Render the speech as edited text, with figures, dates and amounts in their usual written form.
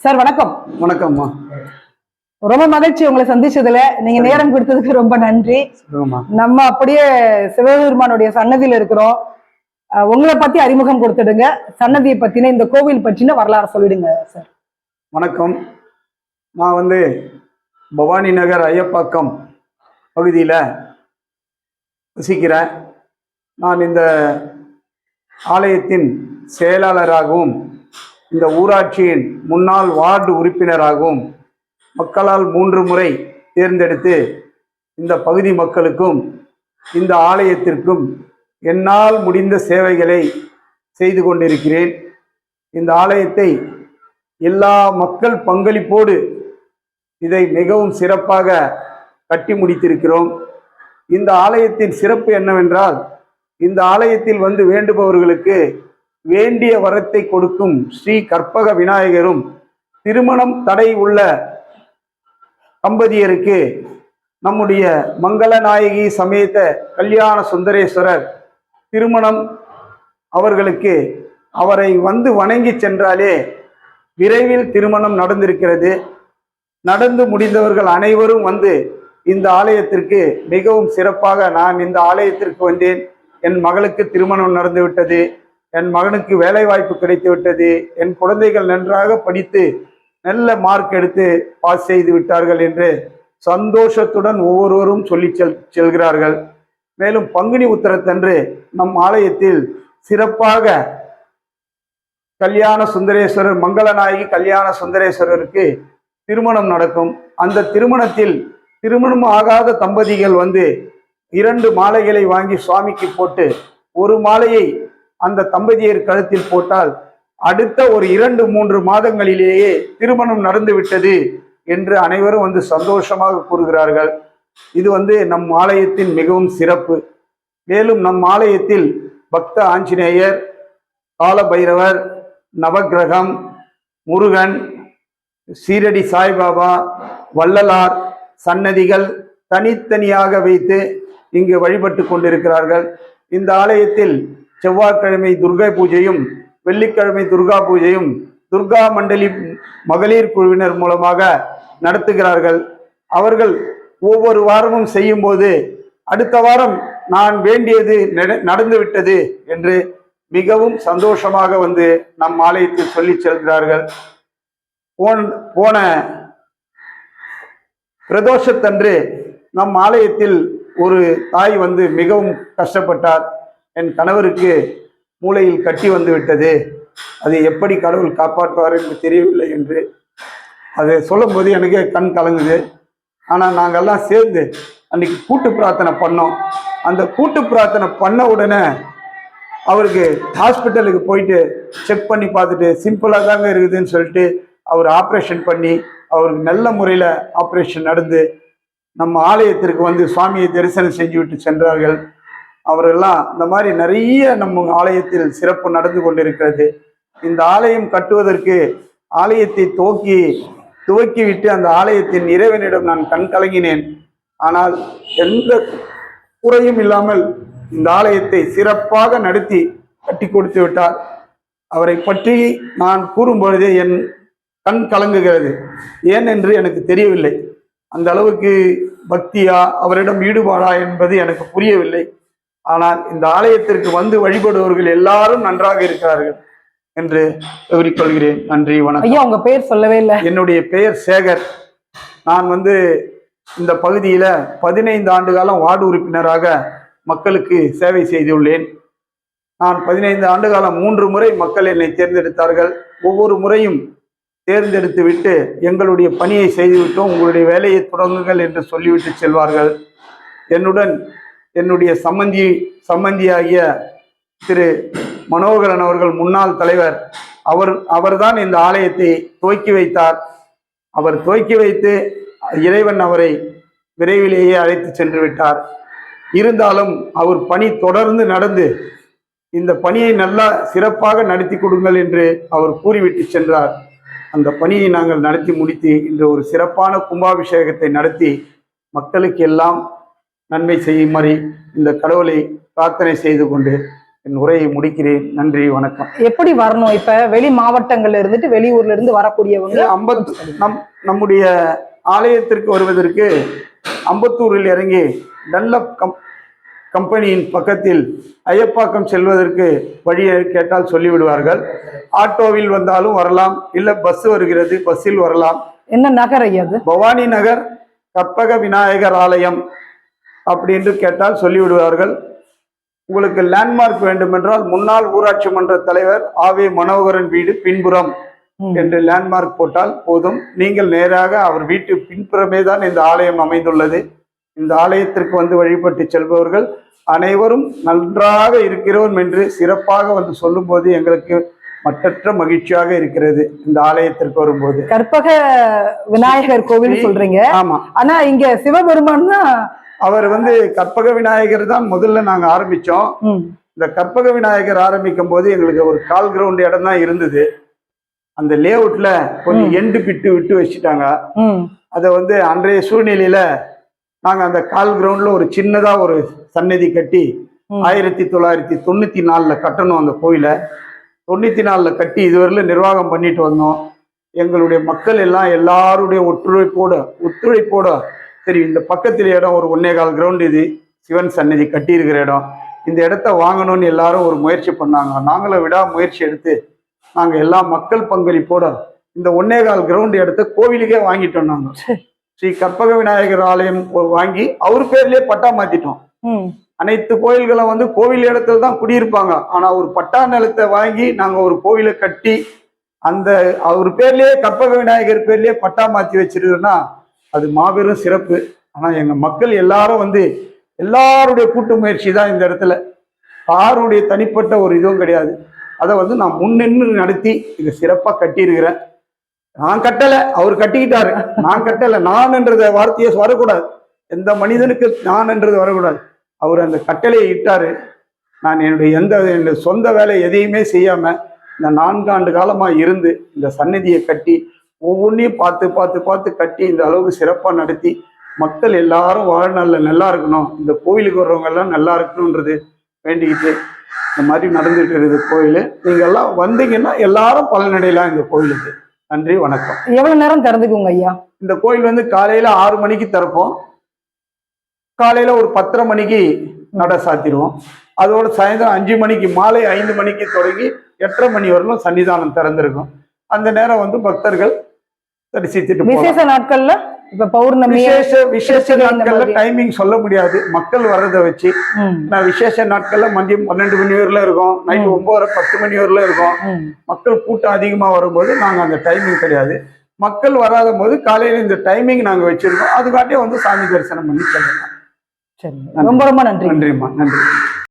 Sir வணக்கம். வணக்கம்மா. ரொம்ப மகிழ்ச்சி உங்களை சந்திச்சதுல. நீங்க நேரம் கொடுத்ததுக்கு ரொம்ப நன்றி. நம்ம அப்படியே சிவபெருமானுடைய சன்னதியில இருக்கிறோம். உங்களை பத்தி அறிமுகம் கொடுத்துடுங்க. சன்னதியை பத்தின, இந்த கோவில் பற்றின வரலாறு சொல்லிடுங்க சார். வணக்கம். நான் பவானி நகர் ஐயப்பாக்கம் பகுதியில் வசிக்கிறேன். நான் இந்த ஆலயத்தின் செயலாளராகவும் இந்த ஊராட்சியின் முன்னாள் வார்டு உறுப்பினராகவும் மக்களால் 3 முறை தேர்ந்தெடுத்து இந்த பகுதி மக்களுக்கும் இந்த ஆலயத்திற்கும் என்னால் முடிந்த சேவைகளை செய்து கொண்டிருக்கிறேன். இந்த ஆலயத்தை எல்லா மக்கள் பங்களிப்போடு இதை மிகவும் சிறப்பாக கட்டி முடித்திருக்கிறோம். இந்த ஆலயத்தின் சிறப்பு என்னவென்றால், இந்த ஆலயத்தில் வேண்டுபவர்களுக்கு வேண்டிய வரத்தை கொடுக்கும் ஸ்ரீ கற்பக விநாயகரும், திருமணம் தடை உள்ள தம்பதியருக்கு நம்முடைய மங்களநாயகி சமேத கல்யாண சுந்தரேஸ்வரர் திருமணம் அவர்களுக்கு அவரை வணங்கி சென்றாலே விரைவில் திருமணம் நடந்திருக்கிறது. நடந்து முடிந்தவர்கள் அனைவரும் இந்த ஆலயத்திற்கு மிகவும் சிறப்பாக, நான் இந்த ஆலயத்திற்கு வந்தேன், என் மகளுக்கு திருமணம் நடந்து விட்டது, என் மகனுக்கு வேலை வாய்ப்பு கிடைத்து விட்டது, என் குழந்தைகள் நன்றாக படித்து நல்ல மார்க் எடுத்து பாஸ் செய்து விட்டார்கள் என்று சந்தோஷத்துடன் ஒவ்வொருவரும் சொல்லி செல்கிறார்கள். மேலும் பங்குனி உத்திரத்தன்று நம் ஆலயத்தில் சிறப்பாக கல்யாண சுந்தரேஸ்வரர், மங்களநாயகி கல்யாண சுந்தரேஸ்வரருக்கு திருமணம் நடக்கும். அந்த திருமணத்தில் திருமணம் ஆகாத தம்பதிகள் 2 மாலைகளை வாங்கி சுவாமிக்கு போட்டு, ஒரு மாலையை அந்த தம்பதியர் கழுத்தில் போட்டால் அடுத்த ஒரு 2-3 மாதங்களிலேயே திருமணம் நடந்து விட்டது என்று அனைவரும் சந்தோஷமாக கூறுகிறார்கள். இது நம் ஆலயத்தின் மிகவும் சிறப்பு. மேலும் நம் ஆலயத்தில் பக்த ஆஞ்சநேயர், காலபைரவர், நவக்கிரகம், முருகன், சீரடி சாய்பாபா, வள்ளலார் சன்னதிகள் தனித்தனியாக வைத்து இங்கு வழிபட்டு கொண்டிருக்கிறார்கள். இந்த ஆலயத்தில் செவ்வாய்க்கிழமை துர்கை பூஜையும், வெள்ளிக்கிழமை துர்கா பூஜையும் துர்கா மண்டலி மகளிர் குழுவினர் மூலமாக நடத்துகிறார்கள். அவர்கள் ஒவ்வொரு வாரமும் செய்யும் போது அடுத்த வாரம் நான் வேண்டியது நடந்துவிட்டது என்று மிகவும் சந்தோஷமாக நம் ஆலயத்தில் சொல்லி செல்கிறார்கள். போன பிரதோஷத்தன்று நம் ஆலயத்தில் ஒரு தாய் மிகவும் கஷ்டப்பட்டார். என் கணவருக்கு மூளையில் கட்டி விட்டது, அது எப்படி கடவுள் காப்பாற்றுவார் என்று தெரியவில்லை என்று அதை சொல்லும் போது எனக்கு கண் கலங்குது. ஆனால் நாங்கள்லாம் சேர்ந்து அன்னைக்கு கூட்டு பிரார்த்தனை பண்ணோம். அந்த கூட்டு பிரார்த்தனை பண்ண உடனே அவருக்கு ஹாஸ்பிட்டலுக்கு போயிட்டு செக் பண்ணி பார்த்துட்டு சிம்பிளாக தாங்க இருக்குதுன்னு சொல்லிட்டு அவர் ஆப்ரேஷன் பண்ணி, அவருக்கு நல்ல முறையில் ஆப்ரேஷன் நடந்து நம்ம ஆலயத்திற்கு சுவாமியை தரிசனம் செஞ்சு விட்டு சென்றார்கள். அவரெல்லாம் இந்த மாதிரி நிறைய நம்ம ஆலயத்தில் சிறப்பு நடந்து கொண்டிருக்கிறது. இந்த ஆலயம் கட்டுவதற்கு ஆலயத்தை துவக்கி விட்டு அந்த ஆலயத்தின் இறைவனிடம் நான் கண் கலங்கினேன். ஆனால் எந்த குறையும் இல்லாமல் இந்த ஆலயத்தை சிறப்பாக நடத்தி கட்டி கொடுத்து விட்டார். அவரை பற்றி நான் கூறும் பொழுதே என் கண் கலங்குகிறது. ஏன் என்று எனக்கு தெரியவில்லை. அந்த அளவுக்கு பக்தியா, அவரிடம் ஈடுபாடா என்பது எனக்கு புரியவில்லை. ஆனால் இந்த ஆலயத்திற்கு வழிபடுவர்கள் எல்லாரும் நன்றாக இருக்கிறார்கள் என்று கூறிக்கொள்கிறேன். நன்றி, வணக்கம். ஐயா, உங்க பெயர் சொல்லவே இல்லை. என்னுடைய பெயர் சேகர். நான் இந்த பகுதியில 15 ஆண்டு காலம் வார்டு உறுப்பினராக மக்களுக்கு சேவை செய்துள்ளேன். நான் 15 ஆண்டு காலம் 3 முறை மக்கள் என்னை தேர்ந்தெடுத்தார்கள். ஒவ்வொரு முறையும் தேர்ந்தெடுத்து விட்டு எங்களுடைய பணியை செய்துவிட்டோம், உங்களுடைய வேலையை தொடங்குங்கள் என்று சொல்லிவிட்டு செல்வார்கள். என்னுடன் என்னுடைய சம்பந்தியாகிய திரு மனோகரன் அவர்கள், முன்னாள் தலைவர், அவர்தான் இந்த ஆலயத்தை துவக்கி வைத்தார். அவர் துவக்கி வைத்து இறைவன் அவரை விரைவிலேயே அழைத்து சென்று விட்டார். இருந்தாலும் அவர் பணி தொடர்ந்து நடந்து இந்த பணியை நல்லா சிறப்பாக நடத்தி கொடுங்கள் என்று அவர் கூறிவிட்டு சென்றார். அந்த பணியை நாங்கள் நடத்தி முடித்து இன்று ஒரு சிறப்பான கும்பாபிஷேகத்தை நடத்தி மக்களுக்கு எல்லாம் நன்மை செய்யுமாறு இந்த கடவுளை பிரார்த்தனை செய்து கொண்டு என் உரையை முடிக்கிறேன். நன்றி, வணக்கம். எப்படி வரணும் இப்ப வெளி மாவட்டங்கள்ல இருந்துட்டு வெளியூர்ல இருந்து வரக்கூடியவங்க? நம்முடைய ஆலயத்திற்கு வருவதற்கு அம்பத்தூரில் இறங்கி டன்லப் கம்பெனியின் பக்கத்தில் ஐயப்பாக்கம் செல்வதற்கு வழியை கேட்டால் சொல்லிவிடுவார்கள். ஆட்டோவில் வந்தாலும் வரலாம், இல்ல பஸ் வருகிறது, பஸ்ஸில் வரலாம். என்ன நகர் ஐயா அது? பவானி நகர் கற்பக விநாயகர் ஆலயம் அப்படின்னு கேட்டால் சொல்லிவிடுவார்கள். உங்களுக்கு லேண்ட்மார்க் வேண்டுமென்றால் முன்னாள் ஊராட்சி மன்ற தலைவர் ஆவே மனோகரன் வீடு பின்புறம் என்று லேண்ட்மார்க் போட்டால் போதும். நீங்கள் நேராக அவர் வீட்டு பின்புறமே தான் இந்த ஆலயம் அமைந்துள்ளது. இந்த ஆலயத்திற்கு வந்து வழிபட்டு செல்பவர்கள் அனைவரும் நன்றாக இருக்கிறோம் என்று சிறப்பாக வந்து சொல்லும் போது எங்களுக்கு மற்றற்ற மகிழ்ச்சியாக இருக்கிறது. இந்த ஆலயத்திற்கு வரும்போது கற்பக விநாயகர் கோவில் சொல்றீங்க. ஆமா, ஆனா இங்க சிவபெருமான் தான். அவர் வந்து கற்பக விநாயகர் தான் முதல்ல நாங்க ஆரம்பிச்சோம். இந்த கற்பக விநாயகர் ஆரம்பிக்கும் போது எங்களுக்கு ஒரு கால் கிரவுண்ட் இடம் தான் இருந்தது. அந்த லே அவுட்ல கொஞ்சம் எண்டு பிட்டு விட்டு வச்சுட்டாங்க. அதை வந்து அன்றைய சூழ்நிலையில நாங்க அந்த கால் கிரவுண்ட்ல ஒரு சின்னதா ஒரு சன்னதி கட்டி 1994 கட்டணும். அந்த கோயிலை 94 கட்டி இதுவரையில நிர்வாகம் பண்ணிட்டு வந்தோம். எங்களுடைய மக்கள் எல்லாம் எல்லாருடைய ஒத்துழைப்போட சரி, இந்த பக்கத்தில் இடம் ஒரு 1.25 கிரவுண்ட், இது சிவன் சன்னதி கட்டி இருக்கிற இடம், இந்த இடத்த வாங்கணும்னு எல்லாரும் ஒரு முயற்சி பண்ணாங்க. நாங்களும் விடா முயற்சி எடுத்து நாங்க எல்லா மக்கள் பங்களிப்போட இந்த 1.25 கிரவுண்ட் இடத்த கோவிலுக்கே வாங்கிட்டோம். நாங்க ஸ்ரீ கற்பக விநாயகர் ஆலயம் வாங்கி அவர் பேர்லயே பட்டா மாத்திட்டோம். அனைத்து கோயில்களும் வந்து கோவில் இடத்துல தான் குடியிருப்பாங்க. ஆனா ஒரு பட்டா நிலத்தை வாங்கி நாங்க ஒரு கோவிலை கட்டி அந்த அவர் பேர்லயே கற்பக விநாயகர் பேர்லயே பட்டா மாத்தி வச்சிருக்கோம்னா அது மாபெரும் சிறப்பு. ஆனா எங்க மக்கள் எல்லாரும் வந்து எல்லாருடைய கூட்டு முயற்சி தான் இந்த இடத்துல. யாருடைய தனிப்பட்ட ஒரு இதுவும் கிடையாது. அதை வந்து நான் முன்னின்று நடத்தி இதை சிறப்பா கட்டியிருக்கிறேன். நான் கட்டல, அவர் கட்டிக்கிட்டாரு. நான் கட்டல, நான் என்றத வார்த்தையை வரக்கூடாது. எந்த மனிதனுக்கு நான் என்றது வரக்கூடாது. அவர் அந்த கட்டளையை இட்டாரு. நான் என்னுடைய சொந்த வேலை எதையுமே செய்யாம இந்த 4 ஆண்டு காலமா இருந்து இந்த சன்னதியை கட்டி ஒவ்வொன்றையும் பார்த்து கட்டி இந்த அளவுக்கு சிறப்பா நடத்தி மக்கள் எல்லாரும் வாழ்நாள்ல நல்லா இருக்கணும், இந்த கோவிலுக்கு வர்றவங்க எல்லாம் நல்லா இருக்கணும்ன்றது வேண்டிக்கிட்டு இந்த மாதிரி நடந்துட்டு இருக்குது கோயில். நீங்க எல்லாம் வந்தீங்கன்னா எல்லாரும் பலனடையலாம் இந்த கோயிலுக்கு. நன்றி, வணக்கம். எவ்வளவு நேரம் திறந்துக்குங்க ஐயா? இந்த கோயில் வந்து காலையில 6 மணிக்கு திறப்போம். காலையில ஒரு 10:30 மணிக்கு நட சாத்திடுவோம். அதோட சாயந்தரம் 5 மணிக்கு, மாலை 5 மணிக்கு தொடங்கி 8:30 மணி வரலும் சன்னிதானம் திறந்திருக்கும். அந்த நேரம் வந்து பக்தர்கள் தரிசித்துட்டு விசேஷ நாட்கள்ல இப்ப பௌர்ணமி விசேஷ நாட்கள்ல டைமிங் சொல்ல முடியாது, மக்கள் வர்றதை வச்சு. நான் விசேஷ நாட்கள்ல மதியம் 12 மணி வரல இருக்கும், நைட்டு 9:30 10 மணி வரல இருக்கும். மக்கள் கூட்டம் அதிகமா வரும்போது நாங்க அந்த டைமிங் கிடையாது. மக்கள் வராத போது காலையில இந்த டைமிங் நாங்க வச்சிருக்கோம். அதுக்காட்டியே வந்து சாமி தரிசனம் பண்ணி செல்லலாம். சரி, ரொம்ப ரொம்ப நன்றி. நன்றிம்மா, நன்றி.